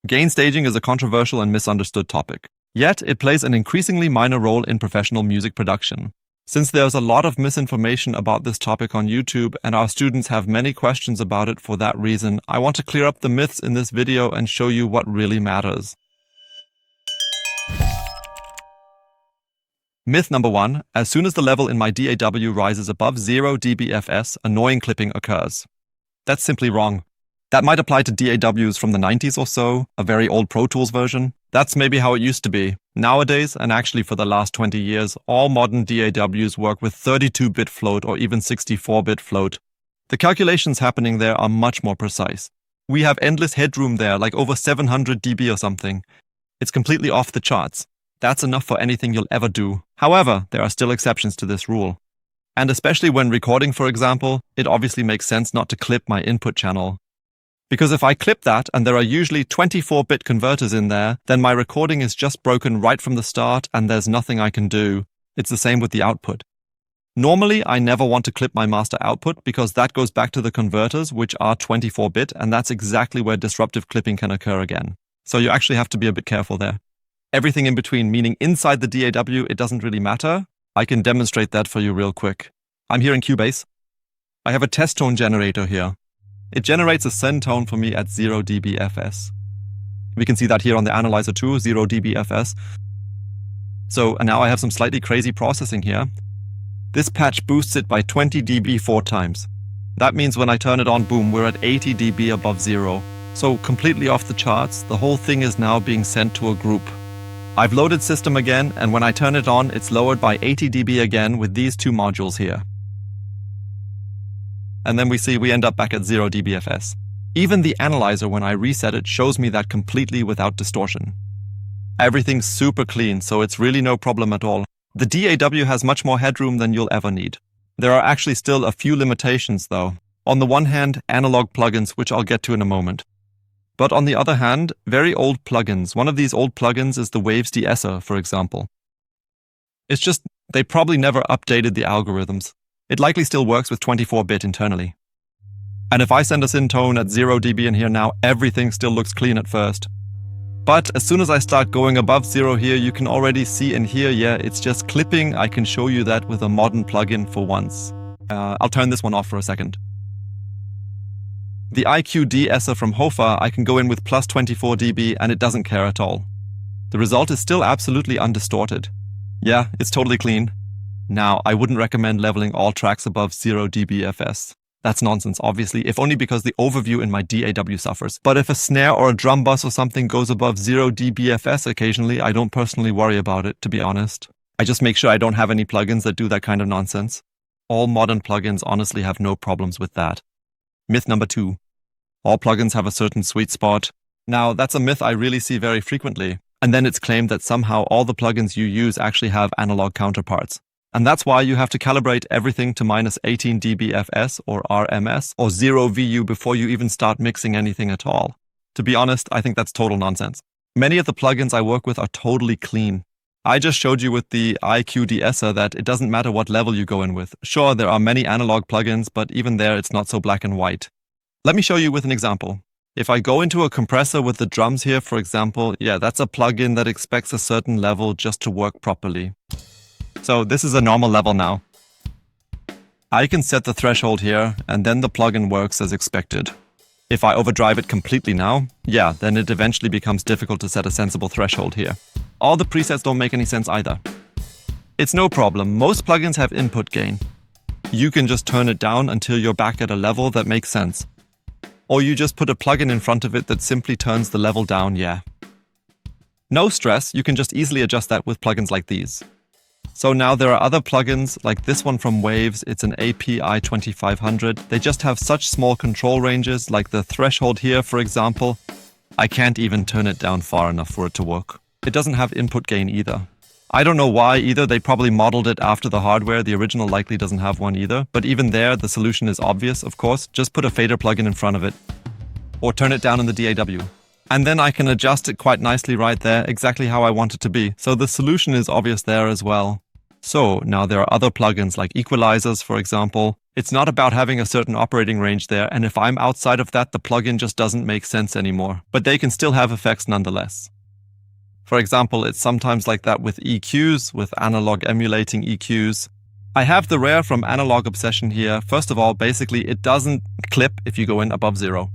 Gain staging is a controversial and misunderstood topic. Yet, it plays an increasingly minor role in professional music production. Since there's a lot of misinformation about this topic on YouTube and our students have many questions about it for that reason, I want to clear up the myths in this video and show you what really matters. Myth number 1. As soon as the level in my DAW rises above 0 dBFS, annoying clipping occurs. That's simply wrong. That might apply to DAWs from the 90s or so, a very old Pro Tools version. That's maybe how it used to be. Nowadays, and actually for the last 20 years, all modern DAWs work with 32-bit float or even 64-bit float. The calculations happening there are much more precise. We have endless headroom there, like over 700 dB or something. It's completely off the charts. That's enough for anything you'll ever do. However, there are still exceptions to this rule. And especially when recording, for example, it obviously makes sense not to clip my input channel. Because if I clip that, and there are usually 24-bit converters in there, then my recording is just broken right from the start and there's nothing I can do. It's the same with the output. Normally, I never want to clip my master output because that goes back to the converters, which are 24-bit, and that's exactly where disruptive clipping can occur again. So you actually have to be a bit careful there. Everything in between, meaning inside the DAW, it doesn't really matter. I can demonstrate that for you real quick. I'm here in Cubase. I have a test tone generator here. It generates a send tone for me at 0 dBFS. We can see that here on the analyzer too, 0 dBFS. So now I have some slightly crazy processing here. This patch boosts it by 20 dB 4 times. That means when I turn it on, boom, we're at 80 dB above 0. So completely off the charts, the whole thing is now being sent to a group. I've loaded system again, and when I turn it on, it's lowered by 80 dB again with these two modules here. And then we end up back at 0 dBFS. Even the analyzer, when I reset it, shows me that completely without distortion. Everything's super clean, so it's really no problem at all. The DAW has much more headroom than you'll ever need. There are actually still a few limitations though. On the one hand, analog plugins, which I'll get to in a moment. But on the other hand, very old plugins. One of these old plugins is the Waves de-esser, for example. It's just, they probably never updated the algorithms. It likely still works with 24-bit internally. And if I send a syn tone at 0 dB in here now, everything still looks clean at first. But as soon as I start going above 0 here, you can already see in here, yeah, it's just clipping. I can show you that with a modern plugin for once. I'll turn this one off for a second. The IQ de-esser from HOFA, I can go in with plus 24 dB and it doesn't care at all. The result is still absolutely undistorted. Yeah, it's totally clean. Now, I wouldn't recommend leveling all tracks above 0 dBFS. That's nonsense, obviously, if only because the overview in my DAW suffers. But if a snare or a drum bus or something goes above 0 dBFS occasionally, I don't personally worry about it, to be honest. I just make sure I don't have any plugins that do that kind of nonsense. All modern plugins honestly have no problems with that. Myth number 2. All plugins have a certain sweet spot. Now, that's a myth I really see very frequently. And then it's claimed that somehow all the plugins you use actually have analog counterparts. And that's why you have to calibrate everything to minus 18 dBFS or RMS or 0 VU before you even start mixing anything at all. To be honest, I think that's total nonsense. Many of the plugins I work with are totally clean. I just showed you with the IQ de-esser that it doesn't matter what level you go in with. Sure, there are many analog plugins, but even there it's not so black and white. Let me show you with an example. If I go into a compressor with the drums here, for example, yeah, that's a plugin that expects a certain level just to work properly. So this is a normal level now. I can set the threshold here, and then the plugin works as expected. If I overdrive it completely now, yeah, then it eventually becomes difficult to set a sensible threshold here. All the presets don't make any sense either. It's no problem, most plugins have input gain. You can just turn it down until you're back at a level that makes sense. Or you just put a plugin in front of it that simply turns the level down, yeah. No stress, you can just easily adjust that with plugins like these. So now there are other plugins, like this one from Waves, it's an API 2500. They just have such small control ranges, like the threshold here, for example. I can't even turn it down far enough for it to work. It doesn't have input gain either. I don't know why either, they probably modeled it after the hardware, the original likely doesn't have one either. But even there, the solution is obvious, of course. Just put a fader plugin in front of it. Or turn it down in the DAW. And then I can adjust it quite nicely right there, exactly how I want it to be. So the solution is obvious there as well. So now there are other plugins like equalizers, for example. It's not about having a certain operating range there, and if I'm outside of that, the plugin just doesn't make sense anymore. But they can still have effects nonetheless. For example, it's sometimes like that with EQs, with analog emulating EQs. I have the rare from Analog Obsession here. First of all, basically it doesn't clip if you go in above 0.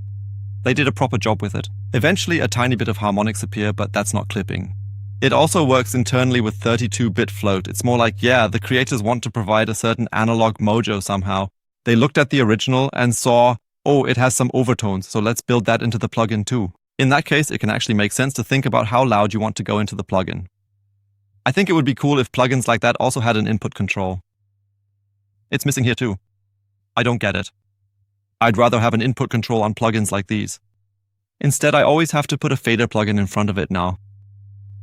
They did a proper job with it. Eventually a tiny bit of harmonics appear, but that's not clipping. It also works internally with 32-bit float. It's more like, yeah, the creators want to provide a certain analog mojo somehow. They looked at the original and saw, oh, it has some overtones, so let's build that into the plugin too. In that case, it can actually make sense to think about how loud you want to go into the plugin. I think it would be cool if plugins like that also had an input control. It's missing here too. I don't get it. I'd rather have an input control on plugins like these. Instead, I always have to put a fader plugin in front of it now.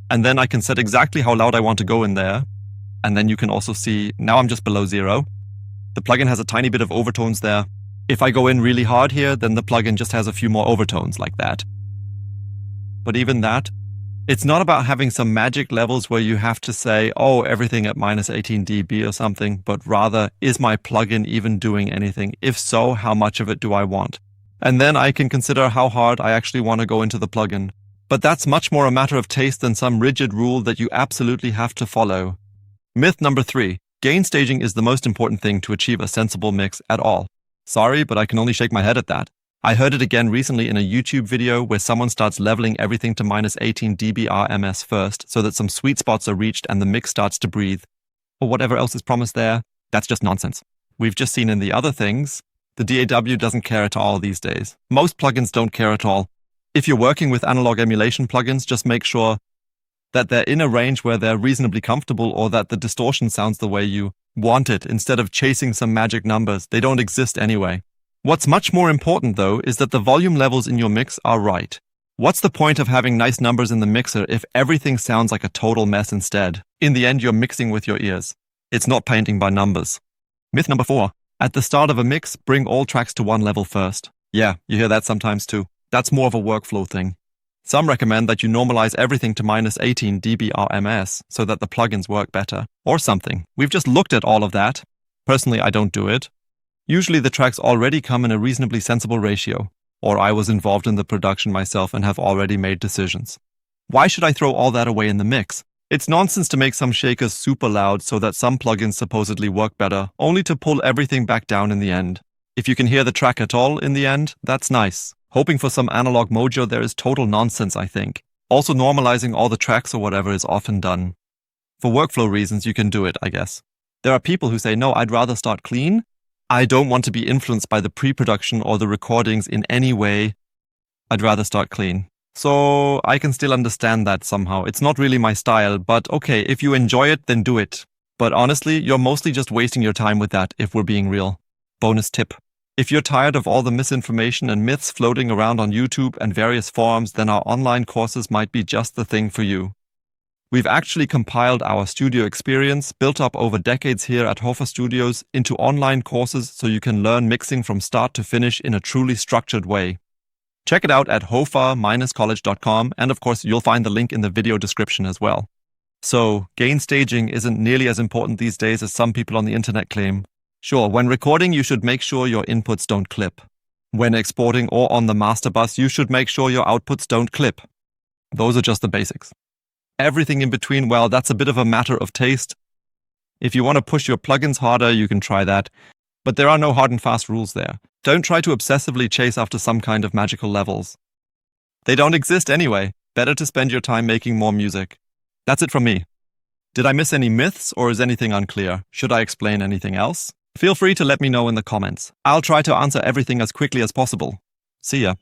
And then I can set exactly how loud I want to go in there. And then you can also see, now I'm just below 0. The plugin has a tiny bit of overtones there. If I go in really hard here, then the plugin just has a few more overtones like that. But even that, it's not about having some magic levels where you have to say, oh, everything at minus 18 dB or something, but rather, is my plugin even doing anything? If so, how much of it do I want? And then I can consider how hard I actually want to go into the plugin. But that's much more a matter of taste than some rigid rule that you absolutely have to follow. Myth number 3. Gain staging is the most important thing to achieve a sensible mix at all. Sorry, but I can only shake my head at that. I heard it again recently in a YouTube video where someone starts leveling everything to minus 18 dB RMS first so that some sweet spots are reached and the mix starts to breathe. Or whatever else is promised there, that's just nonsense. We've just seen in the other things, the DAW doesn't care at all these days. Most plugins don't care at all. If you're working with analog emulation plugins, just make sure that they're in a range where they're reasonably comfortable or that the distortion sounds the way you want it instead of chasing some magic numbers. They don't exist anyway. What's much more important, though, is that the volume levels in your mix are right. What's the point of having nice numbers in the mixer if everything sounds like a total mess instead? In the end, you're mixing with your ears. It's not painting by numbers. Myth number 4. At the start of a mix, bring all tracks to one level first. Yeah, you hear that sometimes too. That's more of a workflow thing. Some recommend that you normalize everything to minus 18 dB RMS so that the plugins work better, or something. We've just looked at all of that. Personally, I don't do it. Usually the tracks already come in a reasonably sensible ratio, or I was involved in the production myself and have already made decisions. Why should I throw all that away in the mix? It's nonsense to make some shakers super loud so that some plugins supposedly work better, only to pull everything back down in the end. If you can hear the track at all in the end, that's nice. Hoping for some analog mojo there is total nonsense, I think. Also normalizing all the tracks or whatever is often done. For workflow reasons, you can do it, I guess. There are people who say, no, I'd rather start clean. I don't want to be influenced by the pre-production or the recordings in any way. I'd rather start clean. So I can still understand that somehow. It's not really my style, but okay, if you enjoy it, then do it. But honestly, you're mostly just wasting your time with that, if we're being real. Bonus tip. If you're tired of all the misinformation and myths floating around on YouTube and various forums, then our online courses might be just the thing for you. We've actually compiled our studio experience, built up over decades here at HOFA Studios, into online courses so you can learn mixing from start to finish in a truly structured way. Check it out at HOFA-College.com, and of course you'll find the link in the video description as well. So, gain staging isn't nearly as important these days as some people on the internet claim. Sure, when recording you should make sure your inputs don't clip. When exporting or on the master bus, you should make sure your outputs don't clip. Those are just the basics. Everything in between, well, that's a bit of a matter of taste. If you want to push your plugins harder, you can try that. But there are no hard and fast rules there. Don't try to obsessively chase after some kind of magical levels. They don't exist anyway. Better to spend your time making more music. That's it from me. Did I miss any myths or is anything unclear? Should I explain anything else? Feel free to let me know in the comments. I'll try to answer everything as quickly as possible. See ya.